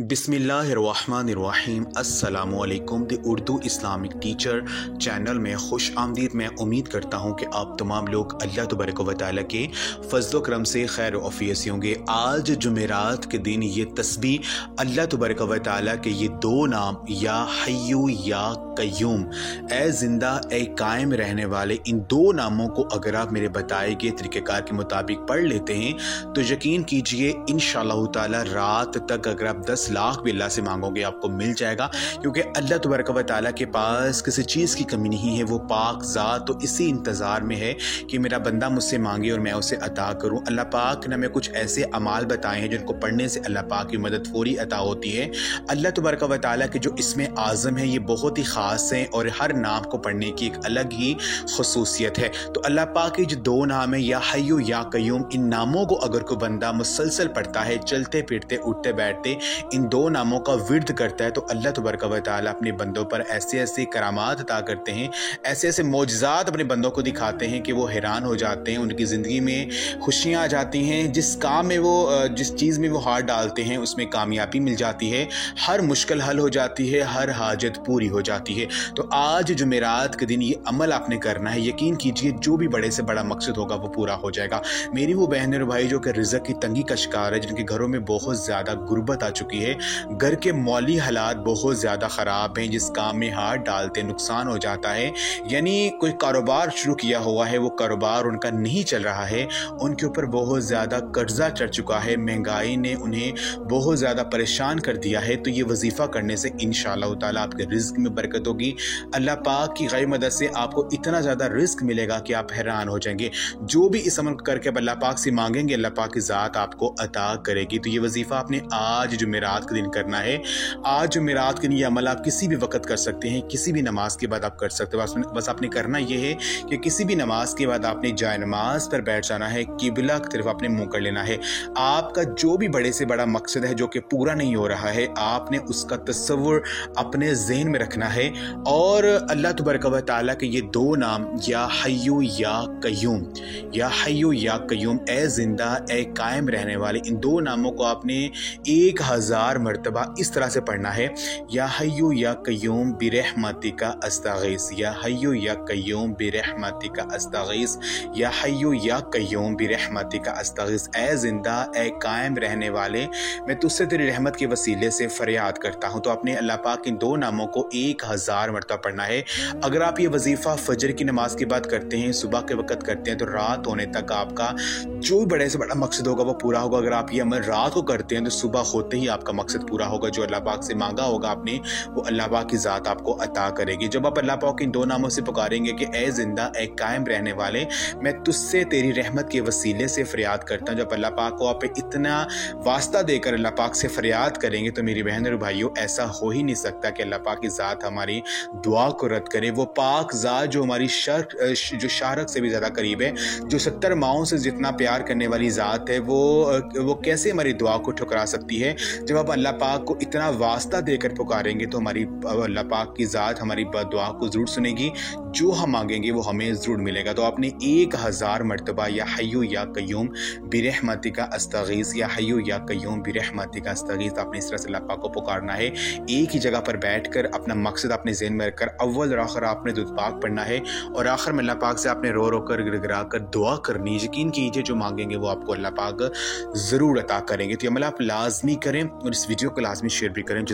बिस्मिल्लाहिर्रहमानिर्रहीम। अस्सलामु अलैकुम। The Urdu Islamic teacher channel में खुश आमदीद। मैं उम्मीद करता हूँ कि आप तमाम लोग अल्लाह तबारक व तआला के फजल करम से खैर वफ़ियत से होंगे। आज जुमेरात के दिन ये तस्बीह अल्लाह तबारक व तआला के ये दो नाम या हय्यू या कय्यूम, ए ज़िंदा ए कायम रहने वाले, इन दो नामों को अगर आप मेरे बताए गए तरीक़ेकार के मुताबिक पढ़ लेते हैं तो यकीन कीजिए इंशाअल्लाह ताला रात तक अगर आप 10 लाख भी अल्लाह से मांगोगे आपको मिल जाएगा, क्योंकि अल्लाह तबारक व तआला के पास किसी चीज़ की कमी नहीं है। वो पाक ज़ात तो इसी इंतज़ार में है कि मेरा बंदा मुझसे मांगे और मैं उसे अता करूँ। अल्लाह पाक ने हमें कुछ ऐसे अमाल बताए हैं जिनको पढ़ने से अल्लाह पाक की मदद फौरी अता होती है। अल्लाह तबारक व तआला के जो इसमें आज़म है ये बहुत ही ख़ास हैं और हर नाम को पढ़ने की एक अलग ही खसूसियत है। तो अल्लाह पाक के जो दो नाम है या हय्यू या कय्यूम, इन नामों को अगर कोई बंदा मुसलसल पढ़ता है, चलते फिरते उठते बैठते इन दो नामों का विर्द करता है, तो अल्लाह तबारक व तआला अपने बंदों पर ऐसे ऐसे करामात अता करते हैं, ऐसे ऐसे मौजज़ात अपने बंदों को दिखाते हैं कि वो हैरान हो जाते हैं। उनकी ज़िंदगी में खुशियाँ आ जाती हैं, जिस काम में वो जिस चीज़ में वो हाथ डालते हैं उसमें कामयाबी मिल जाती है, हर मुश्किल हल हो जाती है, हर हाजत पूरी हो जाती है। तो आज जुमेरात के दिन ये अमल आपने करना है। यकीन कीजिए जो भी बड़े से बड़ा मकसद होगा वो पूरा हो जाएगा। मेरी वो बहन और भाई जो कि रिज़्क़ की तंगी का शिकार है, जिनके घरों में बहुत ज़्यादा गुर्बत आ चुकी है, घर के मौली हालात बहुत ज़्यादा ख़राब हैं, जिस काम में हाथ डालते नुकसान हो जाता है, यानी कोई कारोबार शुरू किया हुआ है वो कारोबार उनका नहीं चल रहा है, उनके ऊपर बहुत ज़्यादा कर्जा चढ़ चुका है, महंगाई ने उन्हें बहुत ज़्यादा परेशान कर दिया है। तो ये वजीफ़ा करने से इंशाअल्लाह ताला आपके रिज़्क़ में बरकत होगी। अल्लाह पाक की गैर मदद से आपको इतना ज़्यादा रिज़्क़ मिलेगा कि आप हैरान हो जाएंगे। जो भी इस अमल करके अब अल्लाह पाक से मांगेंगे अल्लाह पाक की ज़ात आपको अता करेगी। तो ये वजीफ़ा आपने आज जुमेरात के दिन करना है। आज जुमेरात के दिन ये अमल आप किसी भी वक्त कर सकते हैं, किसी भी नमाज के बाद आप कर सकते हो। बस आपने करना ये है कि किसी भी नमाज के बाद आपने जाए नमाज पर बैठ जाना है, किबला की तरफ आपने मुँह कर लेना है। आपका जो भी बड़े से बड़ा मकसद है जो कि पूरा नहीं हो रहा है, आपने उसका तस्वुर अपने ज़हन में रखना है और अल्लाह तबारक व तआला के ये दो नाम या हय्यू या कय्यूम, या हय्यू या कय्यूम, ए ज़िंदा ए कायम रहने वाले, इन दो नामों को आपने 1000 मरतबा इस तरह से पढ़ना है। या हय्यू या कय्यूम बिरहमतिका अस्तगीस, या हय्यू या कय्यूम बिरहमतिका अस्तगीस, या हय्यू या कय्यूम बिरहमतिका अस्तगीस, ए ज़िंदा ए कायम रहने वाले, मैं तुझसे तेरी रहमत के वसीले से फरियाद करता हूँ। तो आपने अल्लाह पाक इन दो नामों को 1000 मरतबा पढ़ना है। अगर आप ये वजीफ़ा फजर की नमाज के बाद करते हैं, सुबह के वक्त करते हैं, तो रात होने तक आपका जो भी बड़े से बड़ा मकसद होगा वो पूरा होगा। अगर आप ये अमल रात को करते हैं तो सुबह होते ही आपका मकसद पूरा होगा। जो अल्लाह पाक से मांगा होगा आपने वो अल्लाह पाक की ज़ात आपको अता करेगी। जब आप अल्लाह पाक इन दो नामों से पुकारेंगे कि ए ज़िंदा ए कायम रहने वाले, मैं तुझसे तेरी रहमत के वसीले से फरियाद करता हूँ, जब अल्लाह पाक को आप इतना वास्ता देकर अल्लाह पाक से फरियाद करेंगे तो मेरी बहन और भाइयों ऐसा हो ही नहीं सकता कि अल्लाह पाक की ज़ात हमारी दुआ को रद्द करे। वो पाक ज़ात जो हमारी जो शारक से भी ज़्यादा करीब है, जो 70 माओं से जितना प्यार करने वाली ज़ात है, वो कैसे हमारी दुआ को ठुकरा सकती है। जब आप अल्लाह पाक को इतना वास्ता देकर पुकारेंगे तो हमारी अल्लाह पाक की ज़ात हमारी दुआ को ज़रूर सुनेगी, जो हम मांगेंगे वो हमें ज़रूर मिलेगा। तो आपने 1000 मरतबा या हय्यू या कय्यूम बिरहमतिका अस्तगीस, या हय्यू या कय्यूम बिरहमतिका अस्तगीस, आपने इस तरह से अल्लाह पाक को पुकारना है। एक ही जगह पर बैठकर अपना मकसद अपने ज़हन में रखकर अव्वल और आखिर आपने दुआ पाक पढ़ना है और आखिर में अल्लाह पाक से आपने रो रो कर गिड़गिड़ा कर दुआ करनी। यकीन कीजिए जो मांगेंगे वो आपको अल्लाह पाक ज़रूर अता करेंगे। तो ये अमल आप लाजमी करें और इस वीडियो को लाजमी शेयर भी करें।